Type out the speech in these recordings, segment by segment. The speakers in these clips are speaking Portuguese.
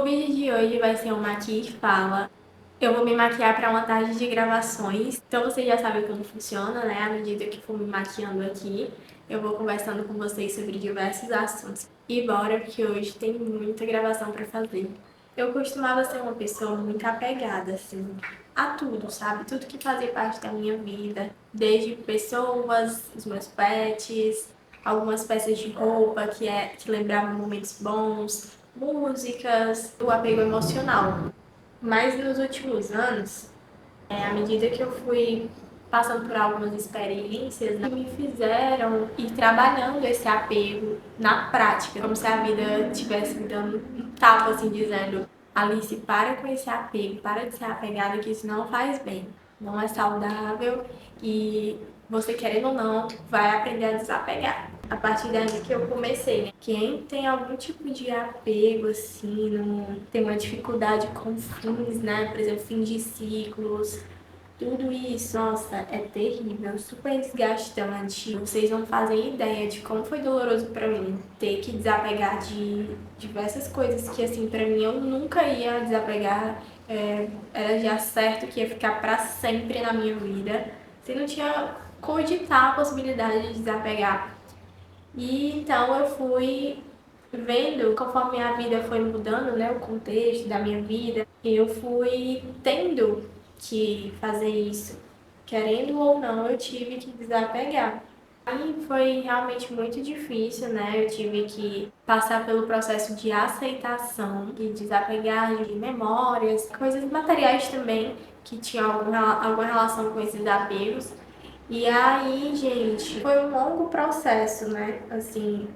vídeo de hoje vai ser um Maquia e Fala. Eu vou me maquiar para uma tarde de gravações, então vocês já sabem como funciona, né? À medida que for me maquiando aqui, eu vou conversando com vocês sobre diversos assuntos. E bora, porque hoje tem muita gravação para fazer. Eu costumava ser uma pessoa muito apegada, assim, a tudo, sabe? Tudo que fazia parte da minha vida, desde pessoas, os meus pets, algumas peças de roupa que lembravam momentos bons, músicas, o apego emocional. Mas nos últimos anos, à medida que eu fui passando por algumas experiências, né, que me fizeram ir trabalhando esse apego na prática, como se a vida estivesse me dando um tapa, assim, dizendo: Alice, para com esse apego, para de ser apegada, que isso não faz bem, não é saudável e você, querendo ou não, vai aprender a desapegar. A partir daí que eu comecei, né? Quem tem algum tipo de apego, assim, não tem uma dificuldade com fins, né? Por exemplo, fim de ciclos, tudo isso, nossa, é terrível, super desgastante. Vocês não fazem ideia de como foi doloroso pra mim ter que desapegar de diversas coisas que, assim, pra mim eu nunca ia desapegar. Era já certo que ia ficar pra sempre na minha vida. Você não tinha cogitar a possibilidade de desapegar. E então eu fui vendo, conforme a vida foi mudando, né, o contexto da minha vida, eu fui tendo que fazer isso. Querendo ou não, eu tive que desapegar. Aí foi realmente muito difícil, né? Eu tive que passar pelo processo de aceitação e desapegar de memórias, coisas materiais também que tinham alguma relação com esses apegos. E aí, gente, foi um longo processo, né? Assim,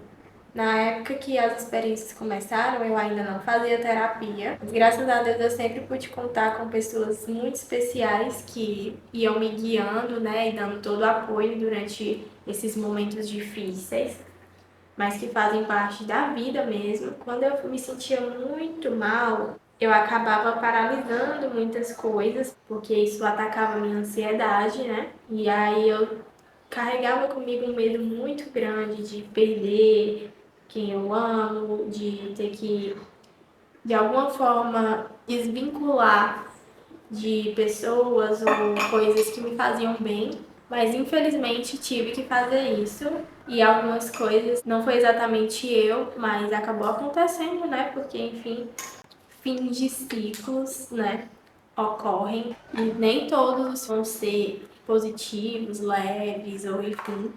na época que as experiências começaram, eu ainda não fazia terapia. Mas, graças a Deus, eu sempre pude contar com pessoas muito especiais que iam me guiando, né? E dando todo o apoio durante esses momentos difíceis, mas que fazem parte da vida mesmo. Quando eu me sentia muito mal, eu acabava paralisando muitas coisas, porque isso atacava a minha ansiedade, né? E aí eu carregava comigo um medo muito grande de perder quem eu amo, de ter que, de alguma forma, desvincular de pessoas ou coisas que me faziam bem, mas infelizmente tive que fazer isso e algumas coisas não foi exatamente eu, mas acabou acontecendo, né? Porque, enfim, fins de ciclos, né, ocorrem e nem todos vão ser positivos, leves ou enfim,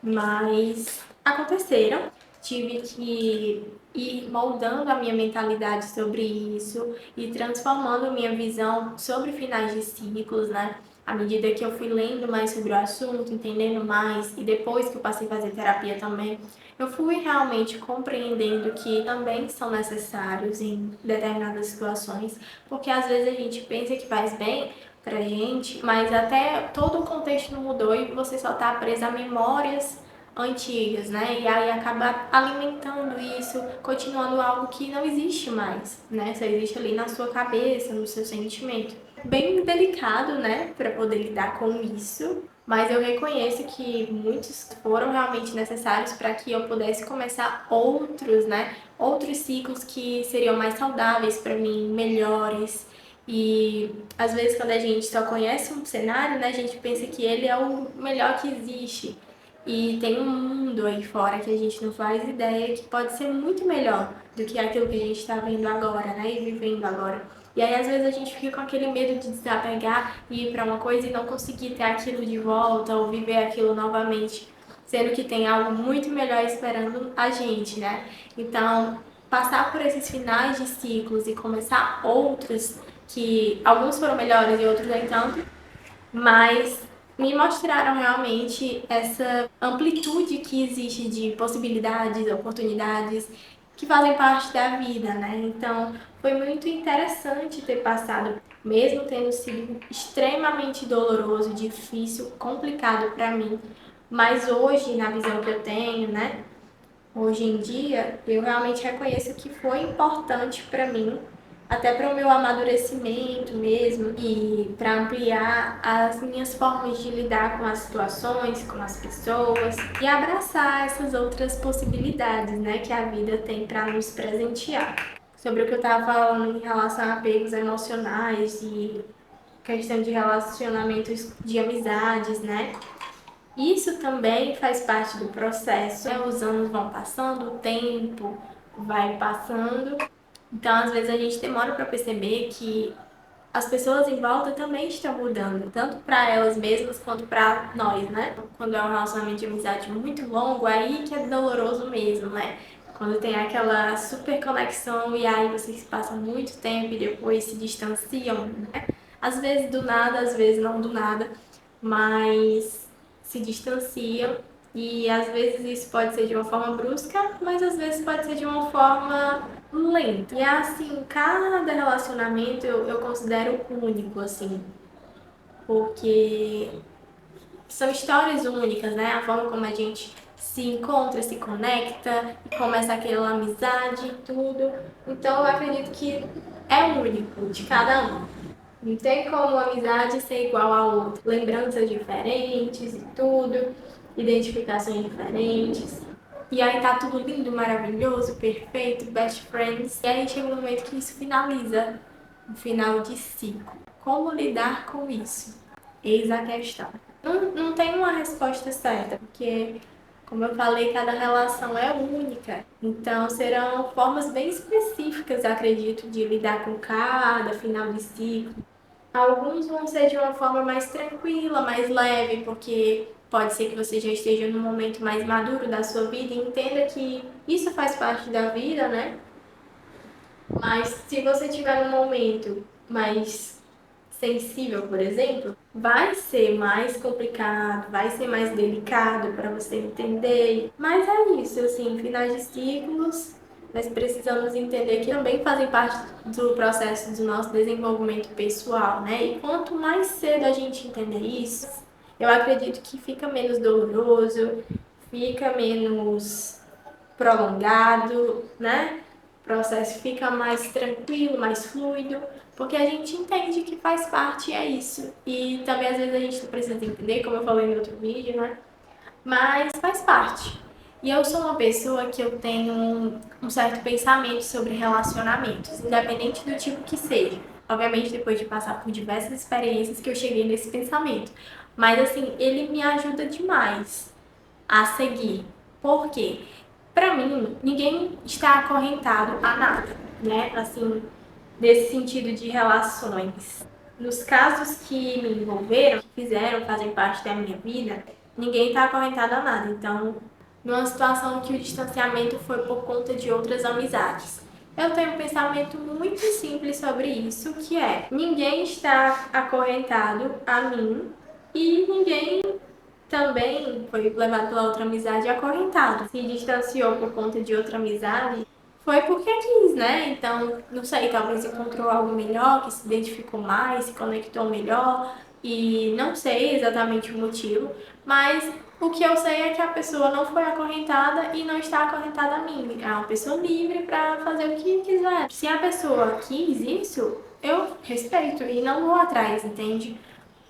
mas aconteceram. Tive que ir moldando a minha mentalidade sobre isso e transformando minha visão sobre finais de ciclos, né? À medida que eu fui lendo mais sobre o assunto, entendendo mais, e depois que eu passei a fazer terapia também, eu fui realmente compreendendo que também são necessários em determinadas situações, porque às vezes a gente pensa que faz bem pra gente, mas até todo o contexto não mudou e você só tá presa a memórias antigas, né? E aí acaba alimentando isso, continuando algo que não existe mais, né? Só existe ali na sua cabeça, no seu sentimento. Bem delicado, né, para poder lidar com isso, mas eu reconheço que muitos foram realmente necessários para que eu pudesse começar outros, né? Outros ciclos que seriam mais saudáveis para mim, melhores. E às vezes quando a gente só conhece um cenário, né, a gente pensa que ele é o melhor que existe. E tem um mundo aí fora que a gente não faz ideia que pode ser muito melhor do que aquilo que a gente está vendo agora, né? E vivendo agora. E aí, às vezes, a gente fica com aquele medo de desapegar e ir para uma coisa e não conseguir ter aquilo de volta ou viver aquilo novamente, sendo que tem algo muito melhor esperando a gente, né? Então, passar por esses finais de ciclos e começar outros, que alguns foram melhores e outros nem tanto, mas me mostraram realmente essa amplitude que existe de possibilidades, oportunidades que fazem parte da vida, né? Então, foi muito interessante ter passado, mesmo tendo sido extremamente doloroso, difícil, complicado para mim. Mas hoje, na visão que eu tenho, né? Hoje em dia, eu realmente reconheço que foi importante para mim, até para o meu amadurecimento mesmo e para ampliar as minhas formas de lidar com as situações, com as pessoas e abraçar essas outras possibilidades, né, que a vida tem para nos presentear. sobre o que eu estava falando em relação a apegos emocionais e questão de relacionamentos de amizades, né? Isso também faz parte do processo. Os anos vão passando, o tempo vai passando. Então, às vezes, a gente demora para perceber que as pessoas em volta também estão mudando, tanto para elas mesmas quanto para nós, né? Quando é um relacionamento de amizade muito longo, aí que é doloroso mesmo, né? Quando tem aquela super conexão e aí vocês passam muito tempo e depois se distanciam, né? Às vezes do nada, às vezes não do nada, mas se distanciam e às vezes isso pode ser de uma forma brusca, mas às vezes pode ser de uma forma lenta. E assim, cada relacionamento eu considero único, assim, porque são histórias únicas, né? A forma como a gente se encontra, se conecta, e começa aquela amizade e tudo. Então eu acredito que é único de cada um. Não tem como a amizade ser igual a outra. Lembranças diferentes e tudo, identificações diferentes. E aí tá tudo lindo, maravilhoso, perfeito, best friends. E aí chega um momento que isso finaliza, um final de ciclo. Como lidar com isso? Eis a questão. Não tem uma resposta certa, porque, como eu falei, cada relação é única. Então, serão formas bem específicas, eu acredito, de lidar com cada final de ciclo. Alguns vão ser de uma forma mais tranquila, mais leve, porque pode ser que você já esteja num momento mais maduro da sua vida e entenda que isso faz parte da vida, né? Mas se você tiver num momento mais sensível, por exemplo, vai ser mais complicado, vai ser mais delicado para você entender. Mas é isso, assim, finais de ciclos, nós precisamos entender que também fazem parte do processo do nosso desenvolvimento pessoal, né? E quanto mais cedo a gente entender isso, eu acredito que fica menos doloroso, fica menos prolongado, né? O processo fica mais tranquilo, mais fluido, porque a gente entende que faz parte e é isso. E também às vezes a gente não precisa entender, como eu falei no outro vídeo, né? Mas faz parte. E eu sou uma pessoa que eu tenho um certo pensamento sobre relacionamentos, independente do tipo que seja. Obviamente, depois de passar por diversas experiências que eu cheguei nesse pensamento. Mas assim, ele me ajuda demais a seguir. Por quê? Para mim, ninguém está acorrentado a nada, né? Assim, desse sentido de relações. Nos casos que me envolveram, que fizeram, fazem parte da minha vida, ninguém está acorrentado a nada. Então, numa situação que o distanciamento foi por conta de outras amizades. Eu tenho um pensamento muito simples sobre isso, que é: ninguém está acorrentado a mim e ninguém também foi levado pela outra amizade e acorrentado. Se distanciou por conta de outra amizade, foi porque quis, né? Então, não sei, talvez encontrou algo melhor, que se identificou mais, se conectou melhor, e não sei exatamente o motivo, mas o que eu sei é que a pessoa não foi acorrentada e não está acorrentada a mim. É uma pessoa livre para fazer o que quiser. Se a pessoa quis isso, eu respeito e não vou atrás, entende?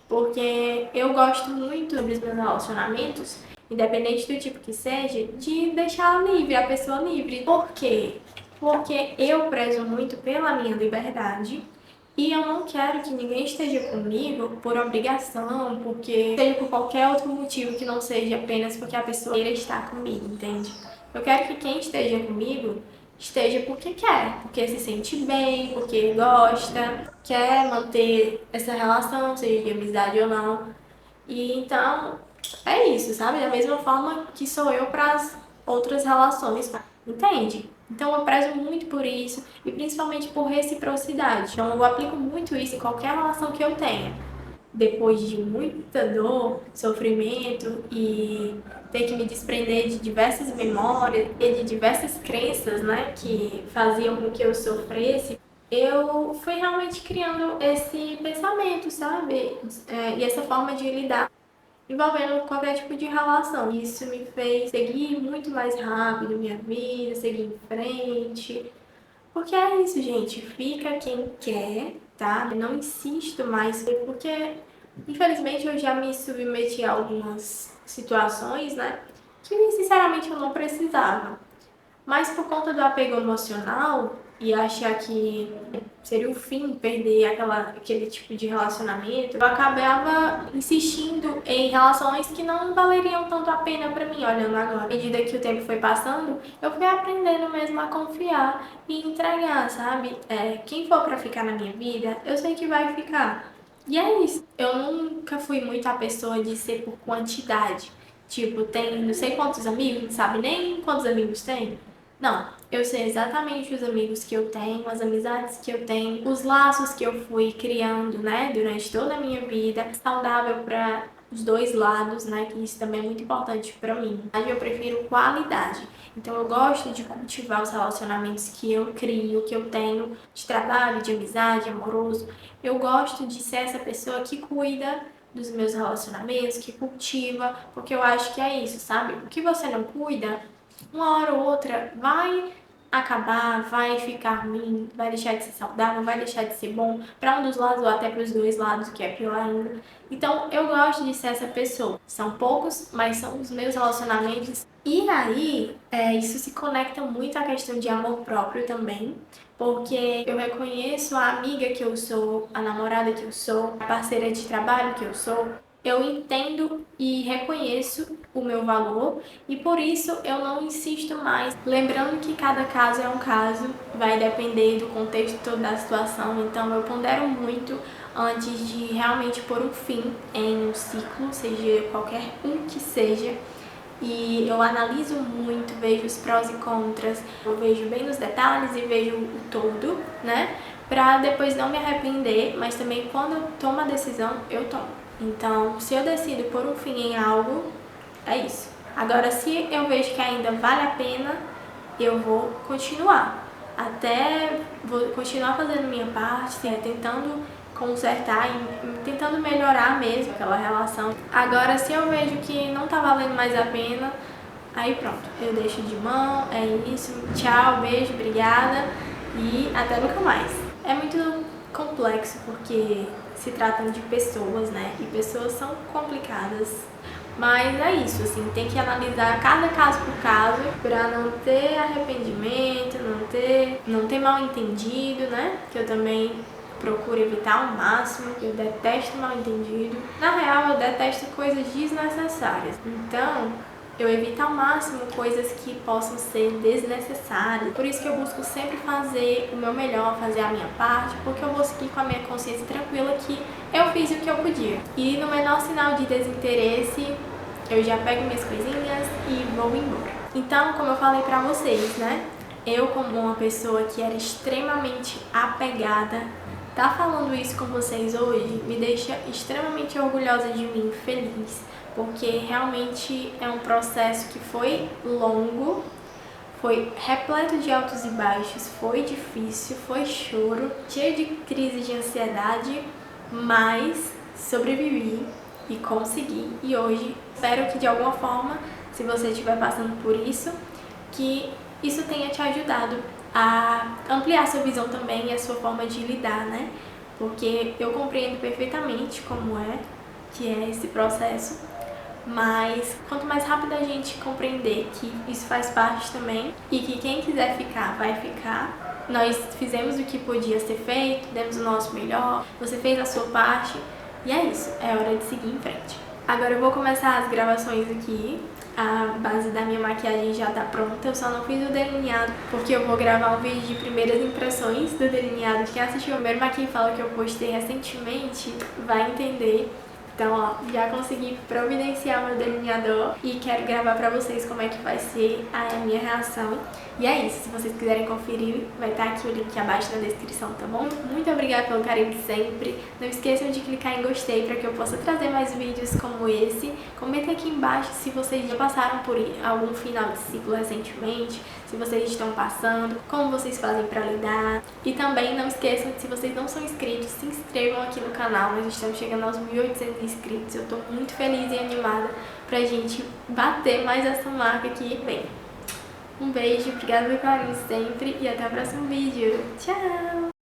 Porque eu gosto muito dos meus relacionamentos, independente do tipo que seja, de deixar livre, a pessoa livre. Por quê? Porque eu prezo muito pela minha liberdade e eu não quero que ninguém esteja comigo por obrigação, porque seja por qualquer outro motivo que não seja apenas porque a pessoa queira estar comigo, entende? Eu quero que quem esteja comigo esteja porque quer, porque se sente bem, porque gosta, quer manter essa relação, seja de amizade ou não. E então é isso, sabe? Da mesma forma que sou eu para as outras relações, entende? Então eu prezo muito por isso e principalmente por reciprocidade. Então eu aplico muito isso em qualquer relação que eu tenha. Depois de muita dor, sofrimento e ter que me desprender de diversas memórias e de diversas crenças, né, que faziam com que eu sofresse, eu fui realmente criando esse pensamento, sabe? E essa forma de lidar envolvendo qualquer tipo de relação. Isso me fez seguir muito mais rápido minha vida, seguir em frente. Porque é isso, gente. Fica quem quer, tá? Eu não insisto mais, porque infelizmente eu já me submeti a algumas situações, né? Que sinceramente eu não precisava. Mas por conta do apego emocional, e achar que seria o fim perder aquele tipo de relacionamento, eu acabava insistindo em relações que não valeriam tanto a pena pra mim, olhando agora. À medida que o tempo foi passando, eu fui aprendendo mesmo a confiar e entregar, sabe? Quem for pra ficar na minha vida, eu sei que vai ficar. E é isso. Eu nunca fui muito a pessoa de ser por quantidade. Tipo, tem não sei quantos amigos, não sabe nem quantos amigos tem. Não, eu sei exatamente os amigos que eu tenho, as amizades que eu tenho, os laços que eu fui criando, né, durante toda a minha vida, saudável para os dois lados, né, que isso também é muito importante para mim. Eu prefiro qualidade. Então eu gosto de cultivar os relacionamentos que eu crio, que eu tenho de trabalho, de amizade, amoroso. Eu gosto de ser essa pessoa que cuida dos meus relacionamentos, que cultiva, porque eu acho que é isso, sabe? O que você não cuida, uma hora ou outra vai acabar, vai ficar ruim, vai deixar de ser saudável, vai deixar de ser bom para um dos lados ou até para os dois lados, que é pior ainda. Então eu gosto de ser essa pessoa. São poucos, mas são os meus relacionamentos. E aí, isso se conecta muito à questão de amor próprio também, porque eu reconheço a amiga que eu sou, a namorada que eu sou, a parceira de trabalho que eu sou. Eu entendo e reconheço o meu valor e por isso eu não insisto mais. Lembrando que cada caso é um caso, vai depender do contexto todo da situação, então eu pondero muito antes de realmente pôr um fim em um ciclo, seja qualquer um que seja. E eu analiso muito, vejo os prós e contras, eu vejo bem nos detalhes e vejo o todo, né? Pra depois não me arrepender, mas também quando eu tomo a decisão, eu tomo. Então, se eu decido pôr um fim em algo, é isso. Agora, se eu vejo que ainda vale a pena, eu vou continuar. Até vou continuar fazendo minha parte, tentando consertar e tentando melhorar mesmo aquela relação. Agora, se eu vejo que não tá valendo mais a pena, aí pronto, eu deixo de mão, é isso, tchau, beijo, obrigada e até nunca mais. É muito complexo porque se tratam de pessoas, né? E pessoas são complicadas. Mas é isso, assim, tem que analisar cada caso por caso pra não ter arrependimento, não ter mal entendido, né? Que eu também procuro evitar ao máximo, eu detesto mal entendido. Na real, eu detesto coisas desnecessárias. Então, eu evito ao máximo coisas que possam ser desnecessárias. Por isso que eu busco sempre fazer o meu melhor, fazer a minha parte, porque eu vou seguir com a minha consciência tranquila que eu fiz o que eu podia. E no menor sinal de desinteresse, eu já pego minhas coisinhas e vou embora. Então, como eu falei pra vocês, né? Eu, como uma pessoa que era extremamente apegada, tá falando isso com vocês hoje me deixa extremamente orgulhosa de mim, feliz, porque realmente é um processo que foi longo, foi repleto de altos e baixos, foi difícil, foi choro, cheio de crise de ansiedade, mas sobrevivi e consegui. E hoje espero que de alguma forma, se você estiver passando por isso, que isso tenha te ajudado a ampliar sua visão também e a sua forma de lidar, né? Porque eu compreendo perfeitamente como é, que é esse processo, mas quanto mais rápido a gente compreender que isso faz parte também e que quem quiser ficar, vai ficar. Nós fizemos o que podia ser feito, demos o nosso melhor, você fez a sua parte e é isso, é hora de seguir em frente. Agora eu vou começar as gravações aqui. A base da minha maquiagem já tá pronta, eu só não fiz o delineado porque eu vou gravar um vídeo de primeiras impressões do delineado. Quem assistiu o primeiro Maquia e Fala que eu postei recentemente vai entender. Então, ó, já consegui providenciar meu delineador e quero gravar pra vocês como é que vai ser a minha reação. E é isso, se vocês quiserem conferir, vai estar aqui o link abaixo na descrição, tá bom? Muito obrigada pelo carinho de sempre. Não esqueçam de clicar em gostei para que eu possa trazer mais vídeos como esse. Comentem aqui embaixo se vocês já passaram por algum final de ciclo recentemente, se vocês estão passando, como vocês fazem para lidar. E também não esqueçam que se vocês não são inscritos, se inscrevam aqui no canal. Nós estamos chegando aos 1.800 inscritos. Eu tô muito feliz e animada pra gente bater mais essa marca aqui. Bem, um beijo, obrigada pelo carinho sempre e até o próximo vídeo. Tchau!